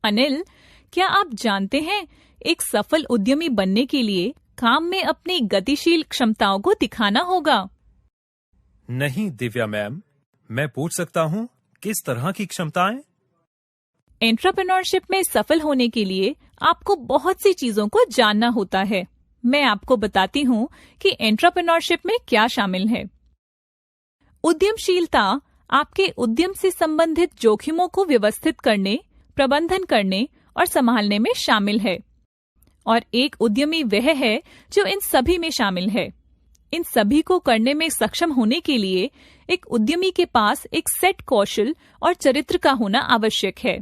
अनिल, क्या आप जानते हैं एक सफल उद्यमी बनने के लिए काम में अपनी गतिशील क्षमताओं को दिखाना होगा? नहीं दिव्या मैम, मैं पूछ सकता हूँ किस तरह की क्षमताएं? एंटरप्रेन्योरशिप में सफल होने के लिए आपको बहुत सी चीजों को जानना होता है। मैं आपको बताती हूँ कि एंटरप्रेन्योरशिप में क्या शामिल है। उद्यमशीलता आपके उद्यम से संबंधित जोखिमों को व्यवस्थित करने, प्रबंधन करने और संभालने में शामिल है। और एक उद्यमी वह है जो इन सभी में शामिल है। इन सभी को करने में सक्षम होने के लिए एक उद्यमी के पास एक सेट कौशल और चरित्र का होना आवश्यक है।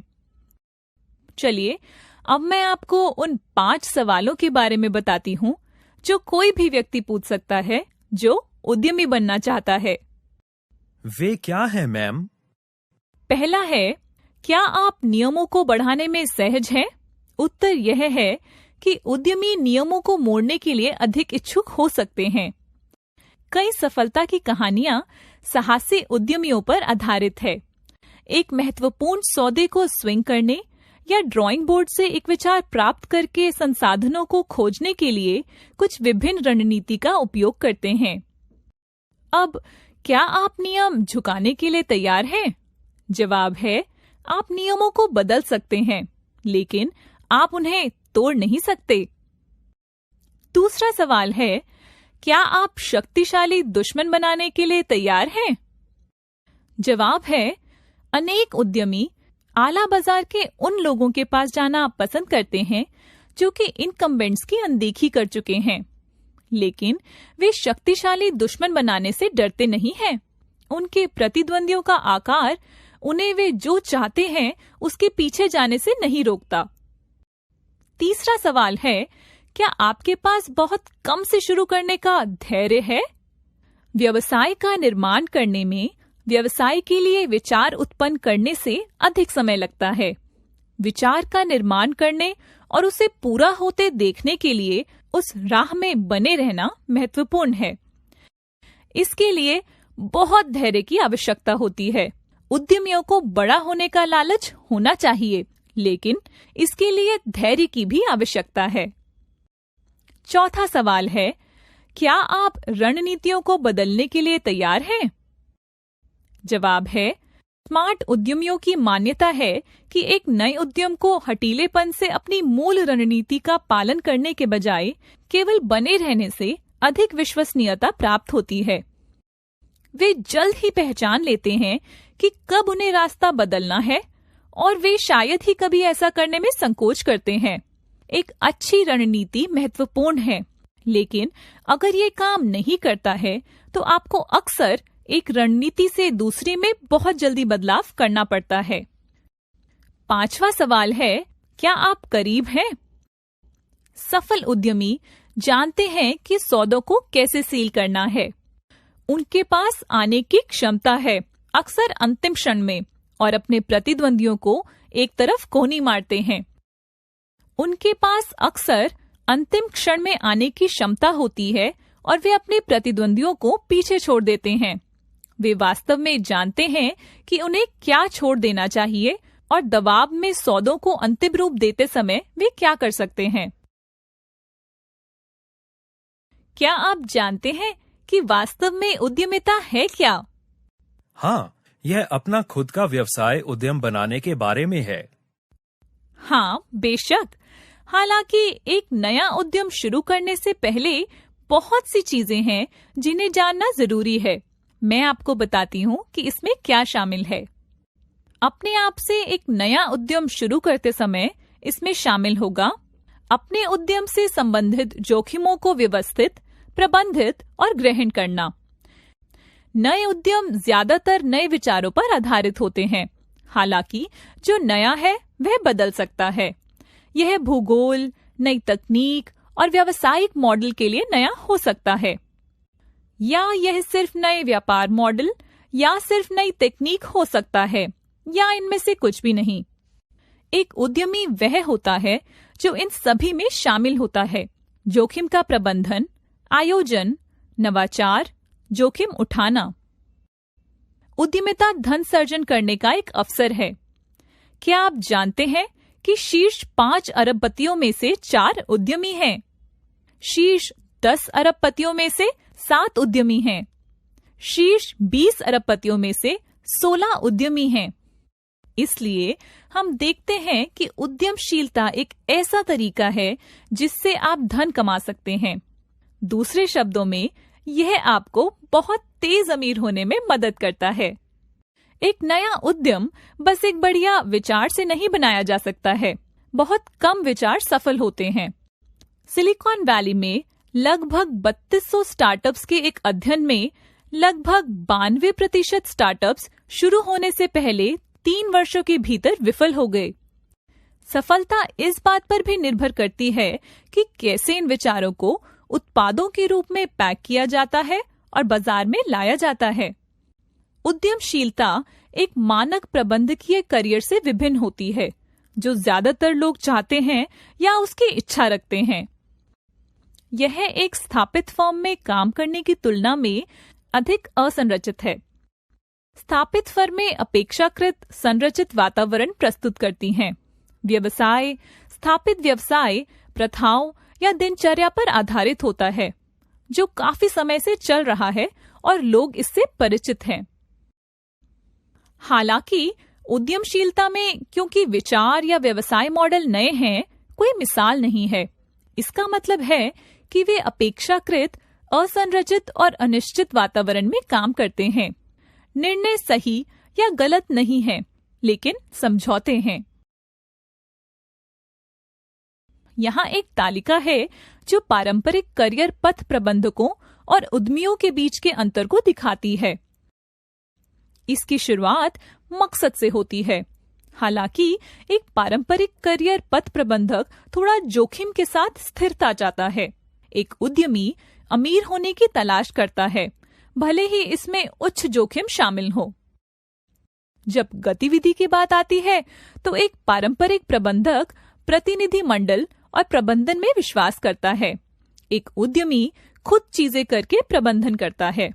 चलिए, अब मैं आपको उन 5 सवालों के बारे में बताती हूँ जो कोई भी व्यक्ति पूछ सकता है जो उद्यमी बनना चाहता है। वे क्या है मैम? पहला है, क्या आप नियमों को बढ़ाने में सहज हैं? उत्तर यह है कि उद्यमी नियमों को मोड़ने के लिए अधिक इच्छुक हो सकते हैं। कई सफलता की कहानियां साहसी उद्यमियों पर आधारित है। एक महत्वपूर्ण सौदे को स्विंग करने या ड्राइंग बोर्ड से एक विचार प्राप्त करके संसाधनों को खोजने के लिए कुछ विभिन्न रणनीति का उपयोग करते हैं। अब क्या आप नियम झुकाने के लिए तैयार हैं? जवाब है, आप नियमों को बदल सकते हैं, लेकिन आप उन्हें तोड़ नहीं सकते। दूसरा सवाल है, क्या आप शक्तिशाली दुश्मन बनाने के लिए तैयार हैं? जवाब है, अनेक उद्यमी आला बाजार के उन लोगों के पास जाना पसंद करते हैं जो कि इनकम्बेंट्स की अनदेखी कर चुके हैं, लेकिन वे शक्तिशाली दुश्मन बनाने से डरते नहीं हैं। उनके प्रतिद्वंदियों का आकार उन्हें वे जो चाहते हैं उसके पीछे जाने से नहीं रोकता। तीसरा सवाल है, क्या आपके पास बहुत कम से शुरू करने का धैर्य है? व्यवसाय का निर्माण करने में व्यवसाय के लिए विचार उत्पन्न करने से अधिक समय लगता है। विचार का निर्माण करने और उसे पूरा होते देखने के लिए उस राह में बने रहना महत्वपूर्ण है। इसके लिए बहुत धैर्य की आवश्यकता होती है। उद्यमियों को बड़ा होने का लालच होना चाहिए, लेकिन इसके लिए धैर्य की भी आवश्यकता है। चौथा सवाल है, क्या आप रणनीतियों को बदलने के लिए तैयार हैं? जवाब है, स्मार्ट उद्यमियों की मान्यता है कि एक नए उद्यम को हठीलेपन से अपनी मूल रणनीति का पालन करने के बजाय केवल बने रहने से अधिक विश्वसनीयता प्राप्त होती है। वे जल्द ही पहचान लेते हैं कि कब उन्हें रास्ता बदलना है और वे शायद ही कभी ऐसा करने में संकोच करते हैं। एक अच्छी रणनीति महत्वपूर्ण है, लेकिन अगर ये काम नहीं करता है तो आपको अक्सर एक रणनीति से दूसरी में बहुत जल्दी बदलाव करना पड़ता है। पांचवा सवाल है, क्या आप करीब हैं? सफल उद्यमी जानते हैं कि सौदों को कैसे सील करना है। उनके पास आने की क्षमता है, अक्सर अंतिम क्षण में, और अपने प्रतिद्वंदियों को एक तरफ कोहनी मारते हैं। उनके पास अक्सर अंतिम क्षण में आने की क्षमता होती है और वे अपने प्रतिद्वंदियों को पीछे छोड़ देते हैं। वे वास्तव में जानते हैं कि उन्हें क्या छोड़ देना चाहिए और दबाव में सौदों को अंतिम रूप देते समय वे क्या कर सकते हैं। क्या आप जानते हैं कि वास्तव में उद्यमिता है क्या? हाँ, यह अपना खुद का व्यवसाय उद्यम बनाने के बारे में है। हाँ, बेशक। हालांकि एक नया उद्यम शुरू करने से पहले बहुत सी चीजें हैं जिन्हें जानना जरूरी है। मैं आपको बताती हूँ कि इसमें क्या शामिल है। अपने आप से एक नया उद्यम शुरू करते समय इसमें शामिल होगा अपने उद्यम से संबंधित जोखिमों को व्यवस्थित, प्रबंधित और ग्रहण करना। नए उद्यम ज्यादातर नए विचारों पर आधारित होते हैं। हालांकि जो नया है वह बदल सकता है। यह भूगोल, नई तकनीक और व्यावसायिक मॉडल के लिए नया हो सकता है, या यह सिर्फ नए व्यापार मॉडल या सिर्फ नई तकनीक हो सकता है, या इनमें से कुछ भी नहीं। एक उद्यमी वह होता है जो इन सभी में शामिल होता है: जोखिम का प्रबंधन, आयोजन, नवाचार, जोखिम उठाना। उद्यमिता धन सर्जन करने का एक अवसर है। क्या आप जानते हैं कि शीर्ष 5 अरबपतियों में से 4 उद्यमी हैं। शीर्ष 10 अरबपतियों में से 7 उद्यमी हैं। शीर्ष 20 अरबपतियों में से 16 उद्यमी हैं। इसलिए हम देखते हैं कि उद्यमशीलता एक ऐसा तरीका है जिससे आप धन कमा सकते हैं। दूसरे शब्दों में, यह आपको बहुत तेज अमीर होने में मदद करता है। एक नया उद्यम बस एक बढ़िया विचार से नहीं बनाया जा सकता है। बहुत कम विचार सफल होते हैं। सिलिकॉन वैली में लगभग 3200 स्टार्टअप्स के एक अध्ययन में लगभग 92% स्टार्टअप्स शुरू होने से पहले 3 वर्षों के भीतर विफल हो गए। सफलता इस बात पर भी निर्भर करती है कि कैसे इन विचारों को उत्पादों के रूप में पैक किया जाता है और बाजार में लाया जाता है। उद्यमशीलता एक मानक प्रबंधकीय करियर से विभिन्न होती है, जो ज्यादातर लोग चाहते हैं या उसकी इच्छा रखते हैं। यह एक स्थापित फर्म में काम करने की तुलना में अधिक असंरचित है। स्थापित फर्में अपेक्षाकृत संरचित वातावरण प्रस्तुत करती हैं। व्यवसाय स्थापित व्यवसाय प्रथाओं या दिनचर्या पर आधारित होता है, जो काफी समय से चल रहा है और लोग इससे परिचित हैं। हालांकि उद्यमशीलता में क्योंकि विचार या व्यवसाय मॉडल नए हैं, कोई मिसाल नहीं है। इसका मतलब है कि वे अपेक्षाकृत असंरचित और अनिश्चित वातावरण में काम करते हैं। निर्णय सही या गलत नहीं है, लेकिन समझौते हैं। यहाँ एक तालिका है जो पारंपरिक करियर पथ प्रबंधकों और उद्यमियों के बीच के अंतर को दिखाती है। इसकी शुरुआत मकसद से होती है। हालांकि एक पारंपरिक करियर पथ प्रबंधक थोड़ा जोखिम के साथ स्थिरता चाहता है। एक उद्यमी अमीर होने की तलाश करता है, भले ही इसमें उच्च जोखिम शामिल हो। जब गतिविधि की बात आती है तो एक पारंपरिक प्रबंधक प्रतिनिधि मंडल और प्रबंधन में विश्वास करता है। एक उद्यमी खुद चीजें करके प्रबंधन करता है।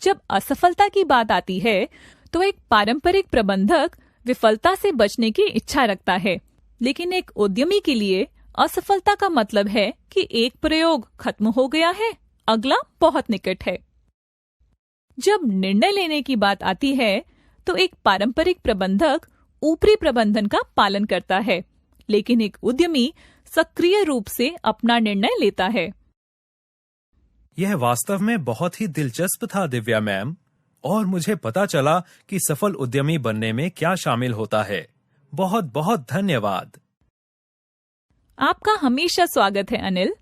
जब असफलता की बात आती है तो एक पारंपरिक प्रबंधक विफलता से बचने की इच्छा रखता है, लेकिन एक उद्यमी के लिए असफलता का मतलब है कि एक प्रयोग खत्म हो गया है, अगला बहुत निकट है। जब निर्णय लेने की बात आती है तो एक पारंपरिक प्रबंधक ऊपरी प्रबंधन का पालन करता है, लेकिन एक उद्यमी सक्रिय रूप से अपना निर्णय लेता है। यह वास्तव में बहुत ही दिलचस्प था दिव्या मैम, और मुझे पता चला कि सफल उद्यमी बनने में क्या शामिल होता है। बहुत बहुत धन्यवाद। आपका हमेशा स्वागत है अनिल।